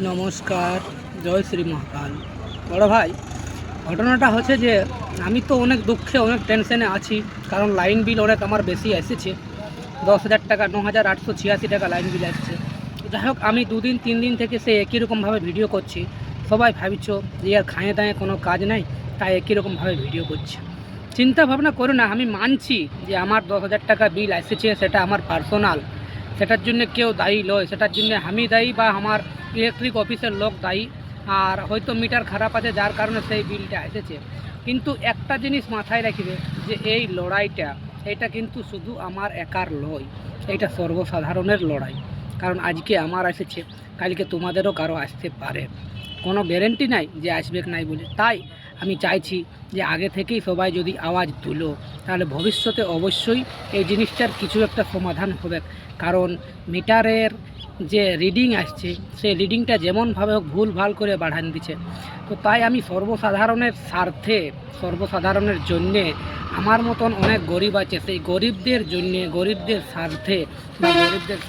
নমস্কার, জয় শ্রী মহাকাল। বড় ভাই, ঘটনাটা হচ্ছে যে আমি তো অনেক দুঃখে অনেক টেনশনে আছি, কারণ লাইন বিল অনেক আমার বেশি এসেছে। 10,000 টাকা, 9,886 টাকা লাইন বিল আসছে। যাই হোক, আমি 2-3 দিন থেকে সে একই রকমভাবে ভিডিও করছি। সবাই ভাবছ যে আর খাঁয়ে দাঁয়ে কোনো কাজ নাই, তাই একই রকমভাবে ভিডিও করছি। চিন্তা ভাবনা করো না, আমি মানছি যে আমার 10,000 টাকা বিল এসেছে, সেটা আমার পার্সোনাল। সেটার জন্য কেউ দায়ী নয়, সেটার জন্য আমি দায়ী বা আমার ইলেকট্রিক অফিসের লোক দায়ী। আর হয়তো মিটার খারাপ আছে, যার কারণে সেই বিলটা এসেছে। কিন্তু একটা জিনিস মাথায় রাখবে, যে এই লড়াইটা এটা কিন্তু শুধু আমার একার লয়, এটা সর্বসাধারণের লড়াই। কারণ আজকে আমার এসেছে, কালকে তোমাদেরও কারো আসতে পারে, কোনো গ্যারেন্টি নাই যে আসবে নাই বলে। তাই আমি চাইছি যে আগে থেকেই সবাই যদি আওয়াজ তুলো, তাহলে ভবিষ্যতে অবশ্যই এই জিনিসটার কিছু একটা সমাধান হবে। কারণ মিটারের যে রিডিং আসছে, সেই রিডিংটা যেমনভাবে হোক ভুল ভাল করে বাড়ান দিচ্ছে। তো তাই আমি সর্বসাধারণের স্বার্থে, সর্বসাধারণের জন্যে, আমার মতন অনেক গরিব আছে, সেই গরিবদের জন্যে, গরিবদের স্বার্থে বা গরিবদের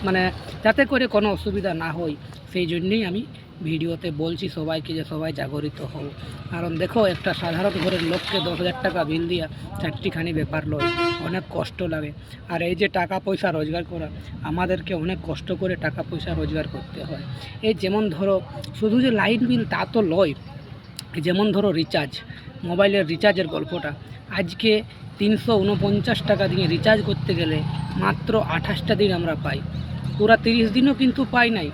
মানে যাতে করে কোনো অসুবিধা না হয়, সেই জন্যেই আমি ভিডিওতে বলছি সবাইকে যে সবাই জাগরিত হও। কারণ দেখো, একটা সাধারণ ঘরের লোককে 10,000 টাকা বিল দিয়া চারটিখানি ব্যাপার লয়, অনেক কষ্ট লাগে। আর এই যে টাকা পয়সা রোজগার করা, আমাদেরকে অনেক কষ্ট করে টাকা পয়সা রোজগার করতে হয়। এই যেমন ধরো, শুধু যে লাইট বিল তা তো লয়, যেমন ধরো রিচার্জ, মোবাইলের রিচার্জের গল্পটা। আজকে 349 টাকা দিয়ে রিচার্জ করতে গেলে মাত্র 28টা দিন আমরা পাই, পুরা 30 দিনও কিন্তু পাই নাই।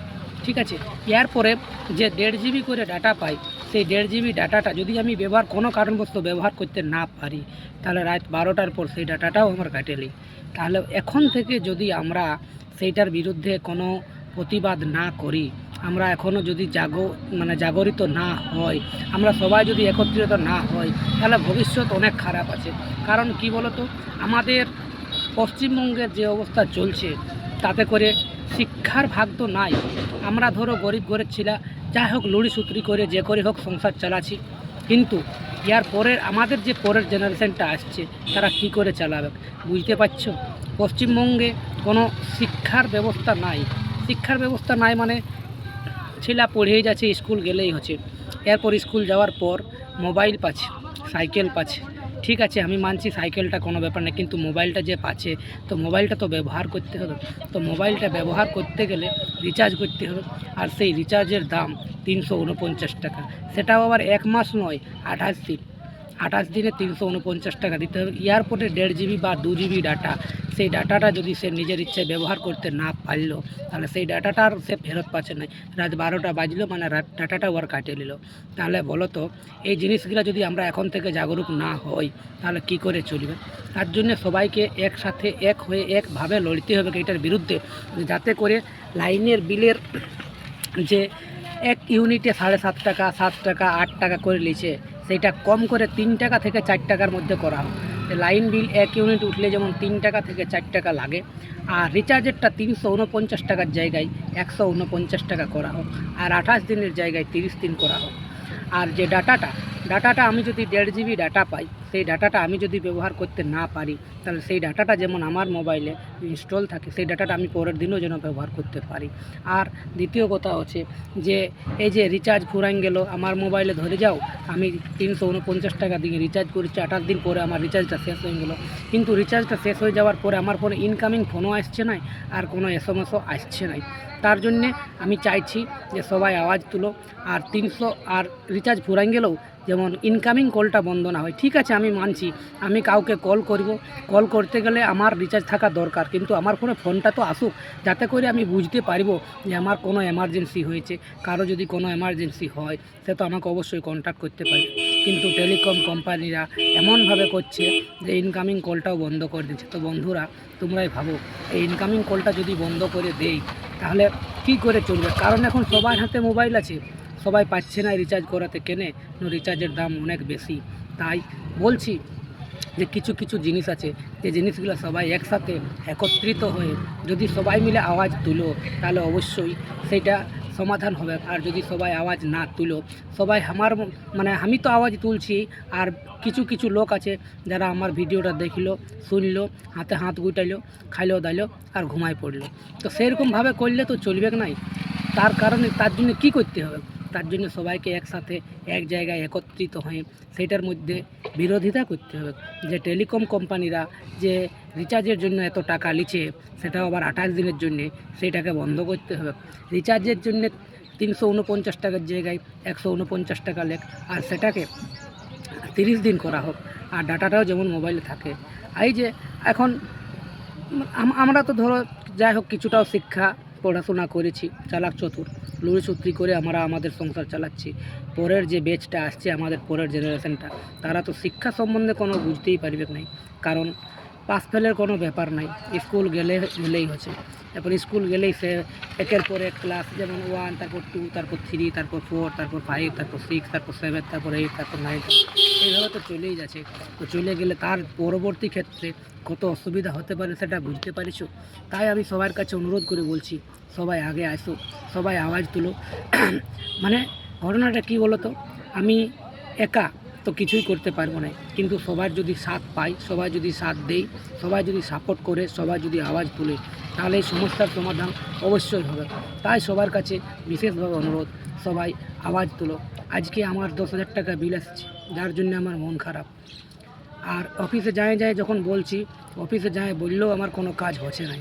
ঠিক আছে, এরপরে যে 1.5 জিবি করে ডাটা পাই, সেই 1.5 জিবি ডাটাটা যদি আমি কোনো কারণবশত ব্যবহার করতে না পারি, তাহলে রাত 12টার পর সেই ডাটাটাও আমার কাটেলি। তাহলে এখন থেকে যদি আমরা সেইটার বিরুদ্ধে কোনো প্রতিবাদ না করি, আমরা এখনও যদি জাগরিত না হয়, আমরা সবাই যদি একত্রিত না হই, তাহলে ভবিষ্যৎ অনেক খারাপ আছে। কারণ কি বলতো, আমাদের পশ্চিমবঙ্গের যে অবস্থা চলছে, তাতে করে শিক্ষার ভাগ তো নাই। আমরা ধরো গরিব ঘরের ছিলা, যাই হোক লুড়ি সুতরি করে যে করে হোক সংসার চালাচ্ছি। কিন্তু ইয়ার পরের আমাদের যে পরের জেনারেশনটা আসছে, তারা কি করে চালাবে বুঝতে পারছো? পশ্চিমবঙ্গে কোনো শিক্ষার ব্যবস্থা নাই। শিক্ষার ব্যবস্থা নাই মানে ছেলা পড়েই যাচ্ছে, স্কুল গেলেই হচ্ছে। এরপর স্কুল যাওয়ার পর মোবাইল পাচ্ছে, সাইকেল পাচ্ছে। ঠিক আছে, আমি মানছি সাইকেলটা কোনো ব্যাপার না, কিন্তু মোবাইলটা যে পাচ্ছে, তো মোবাইলটা তো ব্যবহার করতে হবে। তো মোবাইলটা ব্যবহার করতে গেলে রিচার্জ করতে হবে, আর সেই রিচার্জের দাম 349 টাকা। সেটাও আবার 1 মাস নয়, 28 দিন। 28 দিনে 349 টাকা দিতে হবে। এয়ারপোর্টে 1.5 জিবি বা 2 জিবি ডাটা, সেই ডাটাটা যদি সে নিজের ইচ্ছায় ব্যবহার করতে না পারলো, তাহলে সেই ডাটাটার সে ফেরত পাচ্ছে না। রাত 12টা বাজলো মানে ডাটাটা ওর কাটিয়ে নিল। তাহলে বলো তো, এই জিনিসগুলো যদি আমরা এখন থেকে জাগরুক না হই, তাহলে কি করে চলবে? তার জন্য সবাইকে একসাথে এক হয়ে একভাবে লড়তে হবে এটার বিরুদ্ধে, যাতে করে লাইনের বিলের যে 1 ইউনিটে 7.5 টাকা, 7 টাকা, 8 টাকা করে নিচ্ছে, সেইটা কম করে 3 টাকা থেকে 4 টাকার মধ্যে করা হোক। লাইন বিল 1 ইউনিট উঠলে যেমন 3 টাকা থেকে 4 টাকা লাগে, আর রিচার্জেরটা 349 টাকার জায়গায় 149 টাকা করা হোক, আর 28 দিনের জায়গায় 30 দিন করা হোক। আর যে ডাটাটা আমি যদি 1.5 জিবি ডাটা পাই, সেই ডাটাটা আমি যদি ব্যবহার করতে না পারি, তাহলে সেই ডাটাটা যেমন আমার মোবাইলে ইনস্টল থাকে, সেই ডাটাটা আমি পরের দিনও যেন ব্যবহার করতে পারি। আর দ্বিতীয় কথা হচ্ছে যে এই যে রিচার্জ ফুরাইন গেল আমার মোবাইলে, ধরে যাও আমি 349 টাকা দিয়ে রিচার্জ করেছি, 28 দিন পরে আমার রিচার্জটা শেষ হয়ে গেলো। কিন্তু রিচার্জটা শেষ হয়ে যাওয়ার পরে আমার ফোনে ইনকামিং ফোনও আসছে না, আর কোনো এসএমএসও আসছে না। তার জন্যে আমি চাইছি যে সবাই আওয়াজ তুলো। আর রিচার্জ ফুরাইন গেলেও যেমন ইনকামিং কলটা বন্ধ না হয়। ঠিক আছে, আমি মানছি আমি কাউকে কল করতে গেলে আমার রিচার্জ থাকা দরকার, কিন্তু আমার ফোনটা তো আসুক, যাতে করে আমি বুঝতে পারবো যে আমার কোনো এমার্জেন্সি হয়েছে। কারো যদি কোনো এমার্জেন্সি হয়, সে তো আমাকে অবশ্যই কন্ট্যাক্ট করতে পারে। কিন্তু টেলিকম কোম্পানিরা এমনভাবে করছে যে ইনকামিং কলটাও বন্ধ করে দিচ্ছে। তো বন্ধুরা, তোমরাই ভাবো, এই ইনকামিং কলটা যদি বন্ধ করে দেই, তাহলে কী করে চলবে? কারণ এখন সবার হাতে মোবাইল আছে, সবাই পাচ্ছে না রিচার্জ করাতে, কেনে রিচার্জের দাম অনেক বেশি। তাই বলছি যে কিছু কিছু জিনিস আছে, যে জিনিসগুলো সবাই একসাথে একত্রিত হয়ে যদি সবাই মিলে আওয়াজ তুলো, তাহলে অবশ্যই সেইটা সমাধান হবে। আর যদি সবাই আওয়াজ না তুলো, সবাই আমি তো আওয়াজ তুলছি, আর কিছু কিছু লোক আছে যারা আমার ভিডিওটা দেখলো, শুনলো, হাতে হাত গুটাইলো, খাইলো দাইলো আর ঘুমায় পড়লো। তো সেরকমভাবে করলে তো চলবে নাই। তার কারণে তার জন্য কি করতে হবে? তার জন্য সবাইকে একসাথে এক জায়গায় একত্রিত হয়ে সেটার মধ্যে বিরোধিতা করতে হবে। যে টেলিকম কোম্পানিরা যে রিচার্জের জন্য এত টাকা নিচ্ছে, সেটাও আবার 28 দিনের জন্যে, সেটাকে বন্ধ করতে হবে। রিচার্জের জন্যে 349 টাকার জায়গায় 149 টাকা লেখ, আর সেটাকে 30 দিন করা হোক। আর ডাটাটাও যেমন মোবাইলে থাকে। এই যে এখন আমরা তো ধরো যাই হোক কিছুটাও শিক্ষা পড়াশোনা করেছি, চালাক চতুর, লুড়ি চুত্রি করে আমরা আমাদের সংসার চালাচ্ছি। পরের যে ব্যাচটা আসছে, আমাদের পরের জেনারেশনটা, তারা তো শিক্ষা সম্বন্ধে কোনো বুঝতেই পারবে না। কারণ পাস ফেলের কোনো ব্যাপার নাই, স্কুল গেলেই হচ্ছে। তারপর স্কুল গেলেই সে একের পর এক ক্লাস, যেমন 1, তারপর 2, তারপর 3, তারপর 4, তারপর 5, তারপর 6, তারপর 7, তারপর 8, তারপর 9, এইভাবে তো চলেই যাচ্ছে। তো চলে গেলে তার পরবর্তী ক্ষেত্রে কত অসুবিধা হতে পারে সেটা বুঝতে পারিস। তাই আমি সবার কাছে অনুরোধ করে বলছি, সবাই আগে আসো, সবাই আওয়াজ তুলো। মানে ঘটনাটা কী বলো তো, আমি একা তো কিছুই করতে পারবো না, কিন্তু সবার যদি সাথ পাই, সবাই যদি সাথ দেই, সবাই যদি সাপোর্ট করে, সবাই যদি আওয়াজ তুলে, তাহলে এই সমস্যার সমাধান অবশ্যই হবে। তাই সবার কাছে বিশেষভাবে অনুরোধ, সবাই আওয়াজ তুলো। আজকে আমার 10,000 টাকা বিল আসছে, যার জন্য আমার মন খারাপ। আর অফিসে যায় যখন বলছি, অফিসে বললেও আমার কোনো কাজ হচ্ছে না।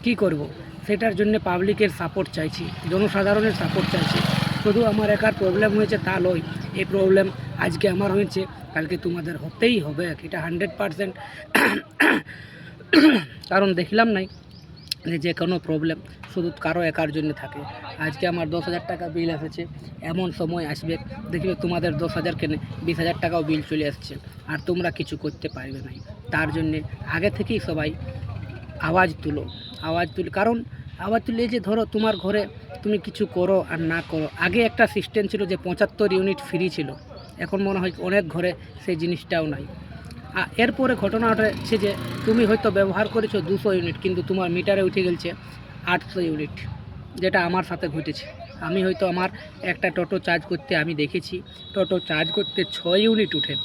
কি করব? সেটার জন্য পাবলিকের সাপোর্ট চাইছি, জনসাধারণের সাপোর্ট চাইছি। শুধু আমার একার প্রবলেম হয়েছে তা নয়, এই প্রবলেম আজকে আমার হয়েছে, কালকে তোমাদের হতেই হবে, এটা 100%। কারণ দেখলাম নাই যে কোনো প্রবলেম শুধু কারো একার জন্য থাকে। আজকে আমার 10,000 টাকা বিল এসেছে, এমন সময় আসবে দেখবে তোমাদের 10,000 কেনে 20,000 টাকাও বিল চলে আসছে, আর তোমরা কিছু করতে পারবে না। তার জন্যে আগে থেকেই সবাই আওয়াজ তুলো, কারণ আওয়াজ তুলে যে ধরো তোমার ঘরে তুমি কিছু করো আর না করো, আগে একটা সিস্টেম ছিল যে 75 ইউনিট ফ্রি ছিল, এখন মনে হয় অনেক ঘরে সেই জিনিসটাও নাই। এরপরে ঘটনা হচ্ছে যে তুমি হয়তো ব্যবহার করেছো 200 ইউনিট, কিন্তু তোমার মিটারে উঠে গেছে 800 ইউনিট, যেটা আমার সাথে ঘটেছে। আমি হয়তো আমার একটা টোটো চার্জ করতে আমি দেখেছি, টোটো চার্জ করতে 6 ইউনিট উঠে,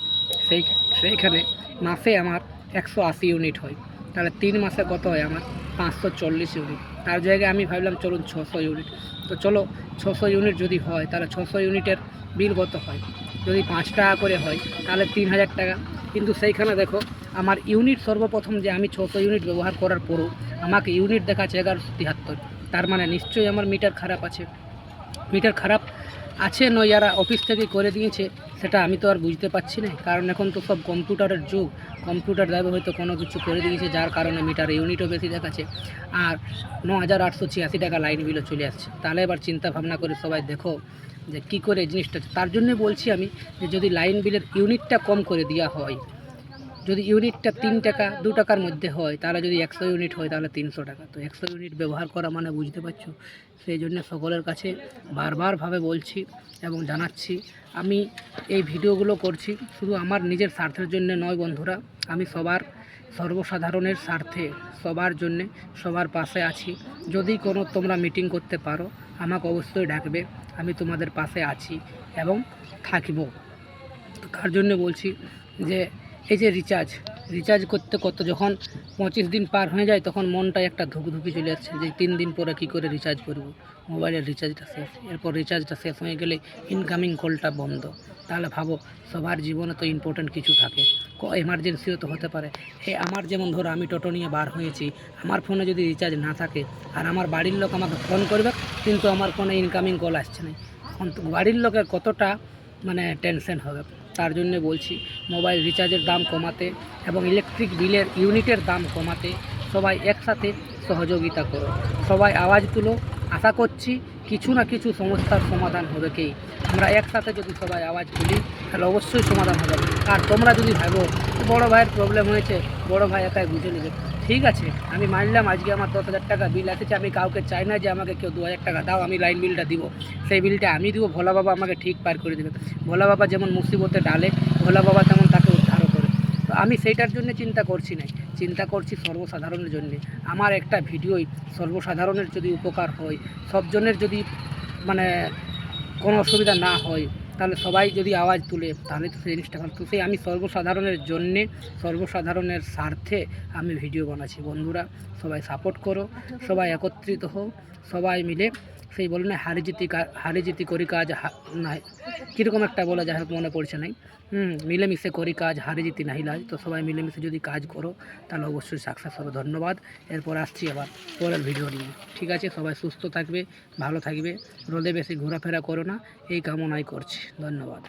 সেইখানে মাসে আমার 180 ইউনিট হয়। তাহলে 3 মাসে কত হয় আমার? 540 ইউনিট। তার জায়গায় আমি ভাবলাম চলুন 600 ইউনিট। তো চলো 600 ইউনিট যদি হয়, তাহলে 600 ইউনিটের বিল কত হয়? যদি 5 টাকা করে হয়, তাহলে 3,000 টাকা। কিন্তু সেইখানে দেখো আমার ইউনিট সর্বপ্রথম যে আমি 600 ইউনিট ব্যবহার করার পরও আমাকে ইউনিট দেখাচ্ছে 1173। তার মানে নিশ্চয়ই আমার মিটার খারাপ আছে। মিটার খারাপ আছে নয়, যারা অফিস থেকে করে দিয়েছে সেটা আমি তো আর বুঝতে পারছি না, কারণ এখন তো সব কম্পিউটারের যুগ। কম্পিউটার দ্বারা হয়তো কোনো কিছু করে দিয়েছে, যার কারণে মিটার ইউনিটও বেশি দেখাচ্ছে, আর 9,886 টাকা লাইন বিলও চলে আসছে। তাহলে এবার চিন্তা ভাবনা করে সবাই দেখো যে কী করে জিনিসটা। তার জন্য বলছি আমি যে যদি লাইন বিলের ইউনিটটা কম করে দেওয়া হয়, যদি ইউনিটটা 3 টাকা 2 টাকার মধ্যে হয়, তাহলে যদি 100 ইউনিট হয় তাহলে 300 টাকা। তো 100 ইউনিট ব্যবহার করা মানে বুঝতে পারছো। সেই জন্য সকলের কাছে বারবারভাবে বলছি এবং জানাচ্ছি, আমি এই ভিডিওগুলো করছি শুধু আমার নিজের স্বার্থের জন্য নয় বন্ধুরা, আমি সর্বসাধারণের স্বার্থে, সবার জন্যে, সবার পাশে আছি। যদি কোনো তোমরা মিটিং করতে পারো, আমাকে অবশ্যই ডাকবে, আমি তোমাদের পাশে আছি এবং থাকব। তার জন্য বলছি যে এই যে রিচার্জ করতে যখন 25 দিন পার হয়ে যায়, তখন মনটায় একটা ধুকধুকি চলে আসছে যে 3 দিন পরে কী করে রিচার্জ করব। মোবাইলের রিচার্জটা শেষ, এরপর রিচার্জটা শেষ হয়ে গেলে ইনকামিং কলটা বন্ধ। তাহলে ভাবো, সবার জীবনে তো ইম্পর্ট্যান্ট কিছু থাকে, এমার্জেন্সিও তো হতে পারে। আমার যেমন ধরো আমি টোটো নিয়ে বার হয়েছি, আমার ফোনে যদি রিচার্জ না থাকে আর আমার বাড়ির লোক আমাকে ফোন করবে, কিন্তু আমার ফোনে ইনকামিং কল আসছে না, তখন তো বাড়ির লোকের কতটা টেনশন হবে। তার জন্য বলছি মোবাইল রিচার্জের দাম কমাতে এবং ইলেকট্রিক বিলের ইউনিটের দাম কমাতে সবাই একসাথে সহযোগিতা করো, সবাই আওয়াজ তুলো। আশা করছি কিছু না কিছু সমস্যার সমাধান হবে। আমরা একসাথে যদি সবাই আওয়াজ তুলি, তাহলে অবশ্যই সমাধান হবে। আর তোমরা যদি ভাবো বড়ো ভাইয়ের প্রবলেম হয়েছে, বড়ো ভাই একাই বুঝে নেবে, ঠিক আছে, আমি মানলাম আজকে আমার 10,000 টাকা বিল এসেছে। আমি কাউকে চাই না যে আমাকে কেউ 2,000 টাকা দাও, আমি লাইন বিলটা দিব, সেই বিলটা আমি দিব, ভোলা বাবা আমাকে ঠিক পার করে দেবে। ভোলা বাবা যেমন মুসিবতে ডালে, ভোলা বাবা তেমন তাকে উদ্ধারও করে। তো আমি সেইটার জন্য চিন্তা করছি না, চিন্তা করছি সর্বসাধারণের জন্যে। আমার একটা ভিডিওই সর্বসাধারণের যদি উপকার হয়, সবজনের যদি কোনো অসুবিধা না হয়, তাহলে সবাই যদি আওয়াজ তুলে, তাহলে তো সেই জিনিসটা ভালো। তো সেই আমি সর্বসাধারণের জন্যে, সর্বসাধারণের স্বার্থে আমি ভিডিও বানাচ্ছি। বন্ধুরা সবাই সাপোর্ট করো, সবাই একত্রিত হও, সবাই মিলে সেই বলে না হারি জিতি করি কাজ না কীরকম একটা বলে, যাই হোক মনে পড়ছে নাই। মিলেমিশে করি কাজ, হারি জিতি নাহি লাজ। তো সবাই মিলেমিশে যদি কাজ করো তাহলে অবশ্যই সাকসেস হবে। ধন্যবাদ। এরপর আসছি আবার পরের ভিডিও নিয়ে। ঠিক আছে, সবাই সুস্থ থাকবে, ভালো থাকবে, রোদে বেশি ঘোরাফেরা করো না, এই কামনাই করছি। ধন্যবাদ।